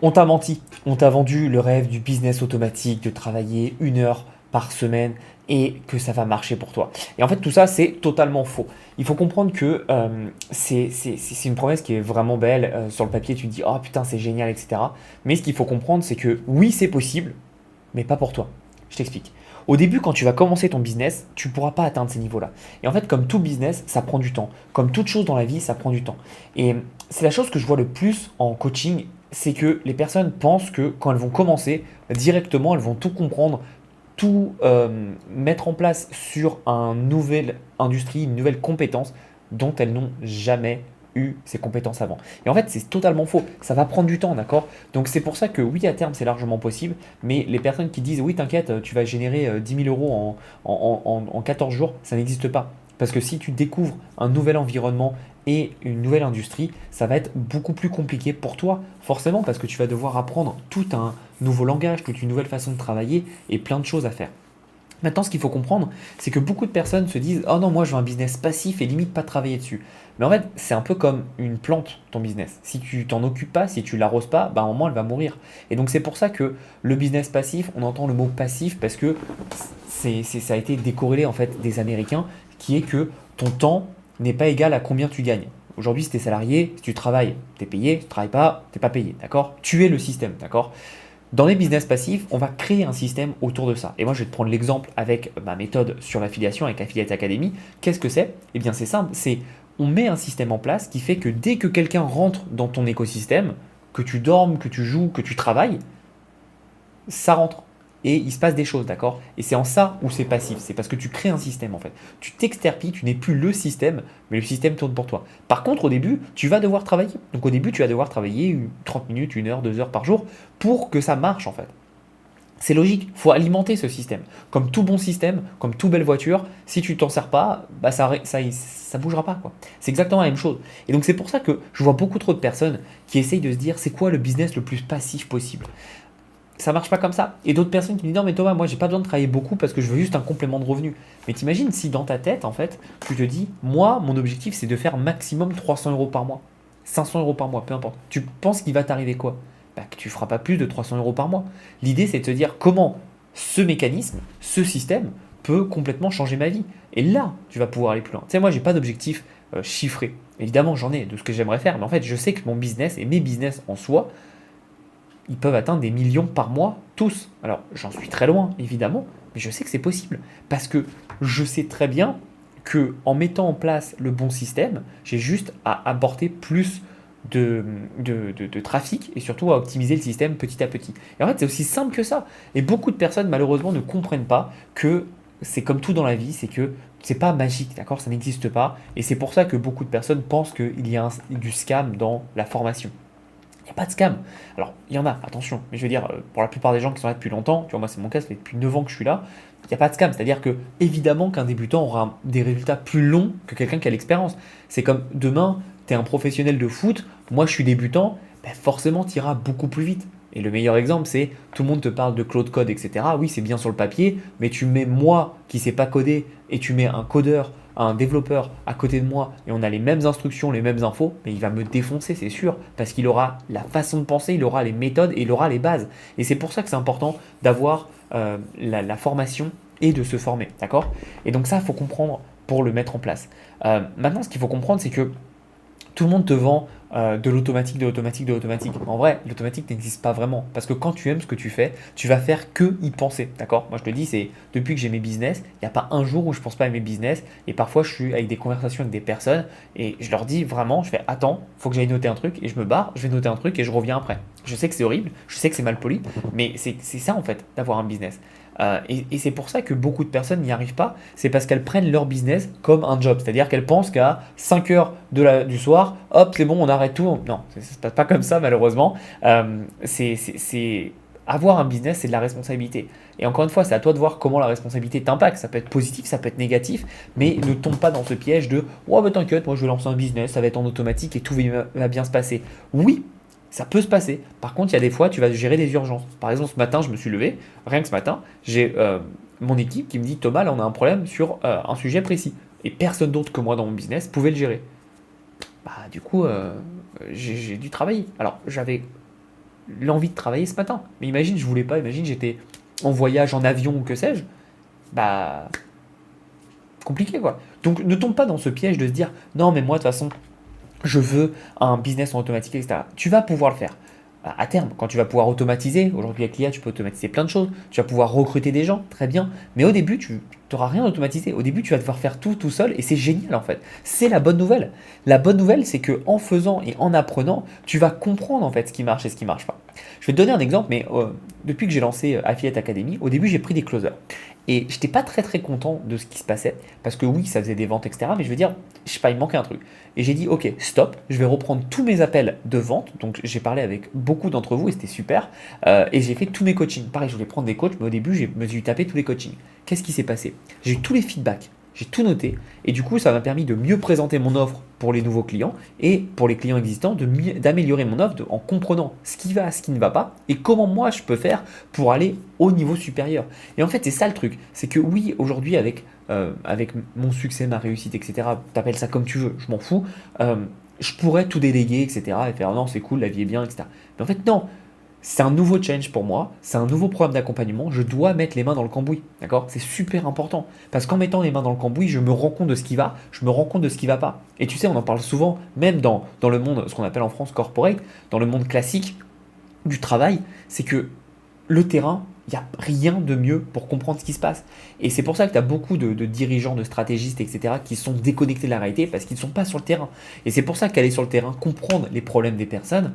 On t'a menti, on t'a vendu le rêve du business automatique, de travailler 1 heure par semaine et que ça va marcher pour toi. Et en fait, tout ça, c'est totalement faux. Il faut comprendre que c'est une promesse qui est vraiment belle. Sur le papier, tu te dis, oh putain, c'est génial, etc. Mais ce qu'il faut comprendre, c'est que oui, c'est possible, mais pas pour toi. Je t'explique. Au début, quand tu vas commencer ton business, tu ne pourras pas atteindre ces niveaux-là. Et en fait, comme tout business, ça prend du temps. Comme toute chose dans la vie, ça prend du temps. Et c'est la chose que je vois le plus en coaching, c'est que les personnes pensent que quand elles vont commencer, directement, elles vont tout comprendre, tout mettre en place sur une nouvelle industrie, une nouvelle compétence dont elles n'ont jamais eu ces compétences avant. Et en fait, c'est totalement faux. Ça va prendre du temps, d'accord? Donc c'est pour ça que oui, à terme, c'est largement possible, mais les personnes qui disent oui, t'inquiète, tu vas générer 10 000 euros en 14 jours, ça n'existe pas. Parce que si tu découvres un nouvel environnement et une nouvelle industrie, ça va être beaucoup plus compliqué pour toi, forcément, parce que tu vas devoir apprendre tout un nouveau langage, toute une nouvelle façon de travailler et plein de choses à faire. Maintenant, ce qu'il faut comprendre, c'est que beaucoup de personnes se disent: oh non, moi je veux un business passif et limite pas travailler dessus. Mais en fait, c'est un peu comme une plante, ton business. Si tu t'en occupes pas, si tu l'arroses pas, bah, à un moment elle va mourir. Et donc, c'est pour ça que le business passif, on entend le mot passif parce que ça a été décorrélé en fait des Américains, qui est que ton temps n'est pas égal à combien tu gagnes. Aujourd'hui, si tu es salarié, si tu travailles, tu es payé, si tu ne travailles pas, tu n'es pas payé, d'accord? Tu es le système, d'accord? Dans les business passifs, on va créer un système autour de ça. Et moi, je vais te prendre l'exemple avec ma méthode sur l'affiliation, avec Affiliate Academy. Qu'est-ce que c'est? Eh bien, c'est simple. C'est on met un système en place qui fait que dès que quelqu'un rentre dans ton écosystème, que tu dormes, que tu joues, que tu travailles, ça rentre. Et il se passe des choses, d'accord? Et c'est en ça où c'est passif. C'est parce que tu crées un système, en fait. Tu t'exterpies, tu n'es plus le système, mais le système tourne pour toi. Par contre, au début, tu vas devoir travailler. Donc au début, tu vas devoir travailler 30 minutes, 1 heure, 2 heures par jour pour que ça marche, en fait. C'est logique, il faut alimenter ce système. Comme tout bon système, comme toute belle voiture, si tu t'en sers pas, bah ça bougera pas, quoi. C'est exactement la même chose. Et donc c'est pour ça que je vois beaucoup trop de personnes qui essayent de se dire c'est quoi le business le plus passif possible. Ça marche pas comme ça. Et d'autres personnes qui me disent non mais Thomas, moi j'ai pas besoin de travailler beaucoup parce que je veux juste un complément de revenu. Mais t'imagines si dans ta tête en fait tu te dis moi mon objectif c'est de faire maximum 300 euros par mois, 500 euros par mois, peu importe. Tu penses qu'il va t'arriver quoi? Bah, que tu feras pas plus de 300 euros par mois. L'idée c'est de te dire comment ce mécanisme, ce système peut complètement changer ma vie. Et là tu vas pouvoir aller plus loin. Tu sais moi j'ai pas d'objectif chiffré. Évidemment j'en ai de ce que j'aimerais faire, mais en fait je sais que mon business et mes business en soi ils peuvent atteindre des millions par mois, tous. Alors, j'en suis très loin, évidemment, mais je sais que c'est possible. Parce que je sais très bien que en mettant en place le bon système, j'ai juste à apporter plus de trafic et surtout à optimiser le système petit à petit. Et en fait, c'est aussi simple que ça. Et beaucoup de personnes, malheureusement, ne comprennent pas que c'est comme tout dans la vie, c'est que c'est pas magique, d'accord? Ça n'existe pas. Et c'est pour ça que beaucoup de personnes pensent qu'il y a du scam dans la formation. Il n'y a pas de scam. Alors, il y en a, attention. Mais je veux dire, pour la plupart des gens qui sont là depuis longtemps, tu vois, moi c'est mon cas, ça fait depuis 9 ans que je suis là, il n'y a pas de scam. C'est-à-dire que, évidemment, qu'un débutant aura des résultats plus longs que quelqu'un qui a l'expérience. C'est comme demain, tu es un professionnel de foot, moi je suis débutant, ben forcément tu iras beaucoup plus vite. Et le meilleur exemple, c'est tout le monde te parle de Claude Code, etc. Oui, c'est bien sur le papier, mais tu mets moi qui ne sais pas coder et tu mets un codeur, un développeur à côté de moi et on a les mêmes instructions, les mêmes infos, mais il va me défoncer, c'est sûr, parce qu'il aura la façon de penser, il aura les méthodes et il aura les bases. Et c'est pour ça que c'est important d'avoir la formation et de se former, d'accord? Et donc ça, il faut comprendre pour le mettre en place. Maintenant, ce qu'il faut comprendre, c'est que tout le monde te vend de l'automatique, de l'automatique, de l'automatique. En vrai, l'automatique n'existe pas vraiment. Parce que quand tu aimes ce que tu fais, tu vas faire que y penser. D'accord? Moi, je te dis, c'est depuis que j'ai mes business, il n'y a pas un jour où je ne pense pas à mes business. Et parfois, je suis avec des conversations avec des personnes et je leur dis vraiment, je fais attends, il faut que j'aille noter un truc et je me barre, je vais noter un truc et je reviens après. Je sais que c'est horrible, je sais que c'est mal poli, mais c'est ça en fait, d'avoir un business. Et c'est pour ça que beaucoup de personnes n'y arrivent pas, c'est parce qu'elles prennent leur business comme un job, c'est-à-dire qu'elles pensent qu'à 5 heures du soir, hop, c'est bon, on arrête tout. Non, ça ne se passe pas comme ça malheureusement. Avoir un business, c'est de la responsabilité. Et encore une fois, c'est à toi de voir comment la responsabilité t'impacte. Ça peut être positif, ça peut être négatif, mais ne tombe pas dans ce piège de oh, bah t'inquiète, moi je vais lancer un business, ça va être en automatique et tout va bien se passer. Oui, ça peut se passer. Par contre, il y a des fois, tu vas gérer des urgences. Par exemple, ce matin, je me suis levé, rien que ce matin, j'ai mon équipe qui me dit Thomas, là, on a un problème sur un sujet précis. Et personne d'autre que moi dans mon business pouvait le gérer. Bah, du coup, j'ai dû travailler. Alors, j'avais l'envie de travailler ce matin. Mais imagine, je voulais pas, imagine, j'étais en voyage, en avion ou que sais-je, bah, compliqué quoi. Donc ne tombe pas dans ce piège de se dire, non, mais moi, de toute façon, je veux un business en automatique, etc. Tu vas pouvoir le faire. À terme, quand tu vas pouvoir automatiser, aujourd'hui avec l'IA, tu peux automatiser plein de choses, tu vas pouvoir recruter des gens, très bien, mais au début, tu n'auras rien automatisé. Au début, tu vas devoir faire tout seul et c'est génial en fait. C'est la bonne nouvelle. La bonne nouvelle, c'est que en faisant et en apprenant, tu vas comprendre en fait ce qui marche et ce qui marche pas. Je vais te donner un exemple, mais depuis que j'ai lancé Affiliate Academy, au début, j'ai pris des closers. Et j'étais pas très content de ce qui se passait, parce que oui, ça faisait des ventes, etc. Mais je veux dire, je sais pas, il me manquait un truc. Et j'ai dit, ok, stop, je vais reprendre tous mes appels de vente. Donc j'ai parlé avec beaucoup d'entre vous et c'était super. Et j'ai fait tous mes coachings. Pareil, je voulais prendre des coachs, mais au début, je me suis tapé tous les coachings. Qu'est-ce qui s'est passé? J'ai eu tous les feedbacks, j'ai tout noté. Et du coup, ça m'a permis de mieux présenter mon offre pour les nouveaux clients et pour les clients existants, d'améliorer mon offre en comprenant ce qui va, ce qui ne va pas et comment moi je peux faire pour aller au niveau supérieur. Et en fait, c'est ça le truc. C'est que oui, aujourd'hui, avec mon succès, ma réussite, etc., t'appelles ça comme tu veux, je m'en fous, je pourrais tout déléguer, etc., et faire non, c'est cool, la vie est bien, etc. Mais en fait, non, c'est un nouveau challenge pour moi, c'est un nouveau programme d'accompagnement, je dois mettre les mains dans le cambouis, d'accord? C'est super important, parce qu'en mettant les mains dans le cambouis, je me rends compte de ce qui va, je me rends compte de ce qui va pas. Et tu sais, on en parle souvent, même dans le monde, ce qu'on appelle en France corporate, dans le monde classique du travail, c'est que le terrain, il n'y a rien de mieux pour comprendre ce qui se passe. Et c'est pour ça que tu as beaucoup de dirigeants, de stratégistes, etc., qui sont déconnectés de la réalité parce qu'ils ne sont pas sur le terrain. Et c'est pour ça qu'aller sur le terrain, comprendre les problèmes des personnes,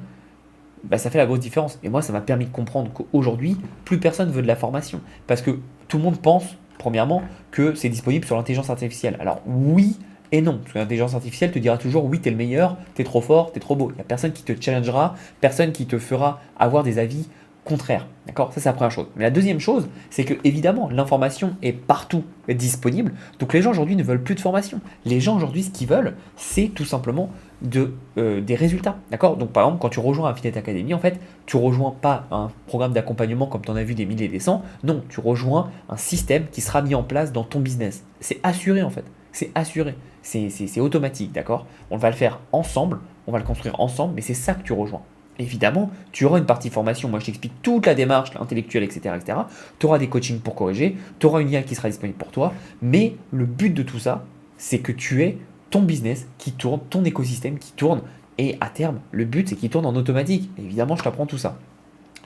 bah, ça fait la grosse différence. Et moi, ça m'a permis de comprendre qu'aujourd'hui, plus personne veut de la formation. Parce que tout le monde pense, premièrement, que c'est disponible sur l'intelligence artificielle. Alors oui et non. Parce que l'intelligence artificielle te dira toujours, oui, t'es le meilleur, t'es trop fort, t'es trop beau. Il n'y a personne qui te challengera, personne qui te fera avoir des avis contraires. D'accord? Ça, c'est la première chose. Mais la deuxième chose, c'est que évidemment, l'information est partout disponible. Donc les gens aujourd'hui ne veulent plus de formation. Les gens aujourd'hui, ce qu'ils veulent, c'est tout simplement des résultats. D'accord? Donc par exemple, quand tu rejoins Affiliate Academy, en fait, tu rejoins pas un programme d'accompagnement comme tu en as vu des milliers et des cents. Non, tu rejoins un système qui sera mis en place dans ton business. C'est assuré en fait. C'est assuré. C'est automatique. D'accord? On va le faire ensemble. On va le construire ensemble. Mais c'est ça que tu rejoins. Évidemment, tu auras une partie formation, moi je t'explique toute la démarche intellectuelle, etc. etc. Tu auras des coachings pour corriger, tu auras une IA qui sera disponible pour toi, mais le but de tout ça, c'est que tu aies ton business qui tourne, ton écosystème qui tourne, et à terme, le but c'est qu'il tourne en automatique. Évidemment, je t'apprends tout ça.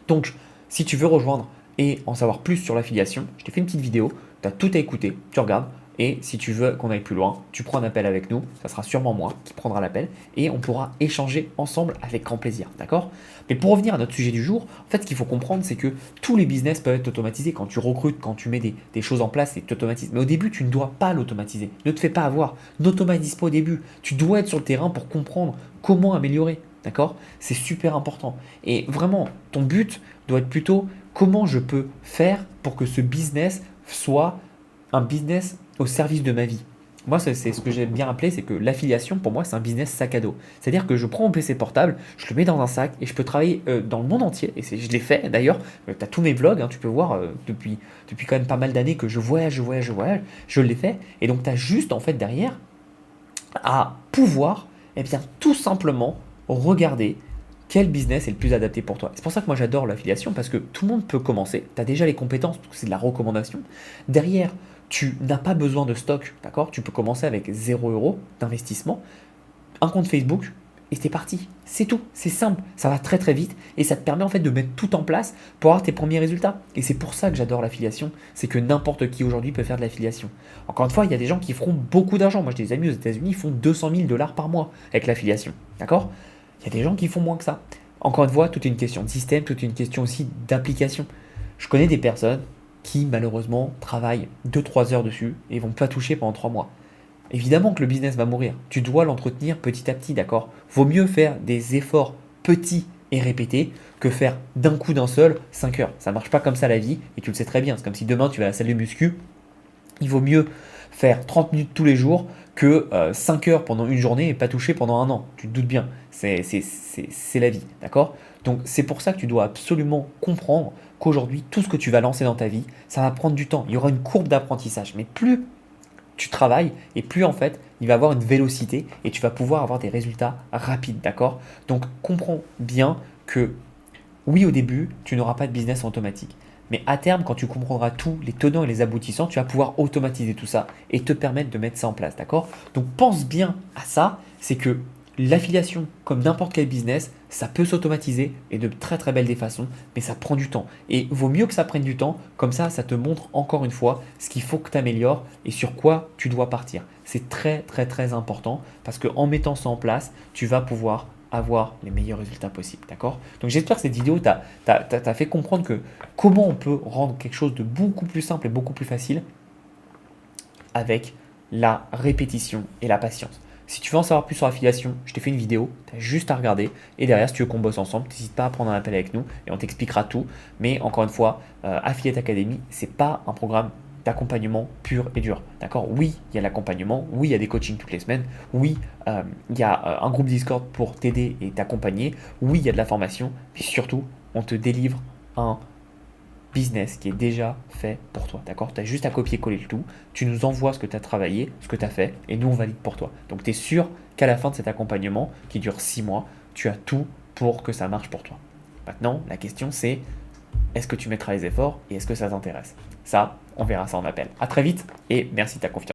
Donc, si tu veux rejoindre et en savoir plus sur l'affiliation, je t'ai fait une petite vidéo, tu as tout à écouter, tu regardes. Et si tu veux qu'on aille plus loin, tu prends un appel avec nous, ça sera sûrement moi qui prendra l'appel et on pourra échanger ensemble avec grand plaisir, d'accord? Mais pour revenir à notre sujet du jour, en fait, ce qu'il faut comprendre, c'est que tous les business peuvent être automatisés. Quand tu recrutes, quand tu mets des choses en place, c'est que tu automatises. Mais au début, tu ne dois pas l'automatiser. Ne te fais pas avoir. N'automatise pas au début. Tu dois être sur le terrain pour comprendre comment améliorer, d'accord? C'est super important. Et vraiment, ton but doit être plutôt comment je peux faire pour que ce business soit un business au service de ma vie. Moi, c'est ce que j'aime bien appeler, c'est que l'affiliation, pour moi, c'est un business sac à dos. C'est-à-dire que je prends mon PC portable, je le mets dans un sac et je peux travailler dans le monde entier. Et je l'ai fait d'ailleurs. Tu as tous mes vlogs, hein, tu peux voir depuis quand même pas mal d'années que je voyage, je l'ai fait. Et donc, tu as juste en fait derrière à pouvoir, eh bien, tout simplement regarder quel business est le plus adapté pour toi. C'est pour ça que moi j'adore l'affiliation parce que tout le monde peut commencer. Tu as déjà les compétences, parce que c'est de la recommandation. Derrière, tu n'as pas besoin de stock, d'accord? Tu peux commencer avec 0 € d'investissement, un compte Facebook et c'est parti. C'est tout, c'est simple, ça va très vite et ça te permet en fait de mettre tout en place pour avoir tes premiers résultats. Et c'est pour ça que j'adore l'affiliation, c'est que n'importe qui aujourd'hui peut faire de l'affiliation. Encore une fois, il y a des gens qui feront beaucoup d'argent. Moi j'ai des amis aux États-Unis, ils font 200 000 $ par mois avec l'affiliation, d'accord? Il y a des gens qui font moins que ça. Encore une fois, tout est une question de système, tout est une question aussi d'application. Je connais des personnes qui malheureusement travaillent 2-3 heures dessus et ne vont pas toucher pendant 3 mois. Évidemment que le business va mourir. Tu dois l'entretenir petit à petit, d'accord? Vaut mieux faire des efforts petits et répétés que faire d'un coup d'un seul 5 heures. Ça ne marche pas comme ça la vie et tu le sais très bien. C'est comme si demain tu vas à la salle de muscu. Il vaut mieux faire 30 minutes tous les jours que 5 heures pendant une journée et pas toucher pendant un an. Tu te doutes bien, c'est la vie, d'accord? Donc c'est pour ça que tu dois absolument comprendre qu'aujourd'hui, tout ce que tu vas lancer dans ta vie, ça va prendre du temps. Il y aura une courbe d'apprentissage, mais plus tu travailles et plus en fait, il va avoir une vélocité et tu vas pouvoir avoir des résultats rapides, d'accord? Donc comprends bien que Oui, au début, tu n'auras pas de business automatique. Mais à terme, quand tu comprendras tous les tenants et les aboutissants, tu vas pouvoir automatiser tout ça et te permettre de mettre ça en place, d'accord? Donc pense bien à ça, c'est que l'affiliation, comme n'importe quel business, ça peut s'automatiser et de très très belles des façons, mais ça prend du temps. Et vaut mieux que ça prenne du temps, comme ça te montre encore une fois ce qu'il faut que tu améliores et sur quoi tu dois partir. C'est très très très important parce qu'en mettant ça en place, tu vas pouvoir avoir les meilleurs résultats possibles, d'accord? Donc j'espère que cette vidéo t'a fait comprendre que comment on peut rendre quelque chose de beaucoup plus simple et beaucoup plus facile avec la répétition et la patience. Si tu veux en savoir plus sur l'affiliation, je t'ai fait une vidéo, tu as juste à regarder. Et derrière, si tu veux qu'on bosse ensemble, n'hésite pas à prendre un appel avec nous et on t'expliquera tout. Mais encore une fois, Affiliate Academy, ce n'est pas un programme d'accompagnement pur et dur. D'accord? Oui, il y a l'accompagnement, oui, il y a des coachings toutes les semaines, oui, il y a un groupe Discord pour t'aider et t'accompagner, oui, il y a de la formation, mais surtout, on te délivre un business qui est déjà fait pour toi. D'accord? Tu as juste à copier-coller le tout. Tu nous envoies ce que tu as travaillé, ce que tu as fait, et nous, on valide pour toi. Donc, tu es sûr qu'à la fin de cet accompagnement, qui dure 6 mois, tu as tout pour que ça marche pour toi. Maintenant, la question, c'est est-ce que tu mettras les efforts et est-ce que ça t'intéresse? Ça, on verra ça en appel. À très vite et merci de ta confiance.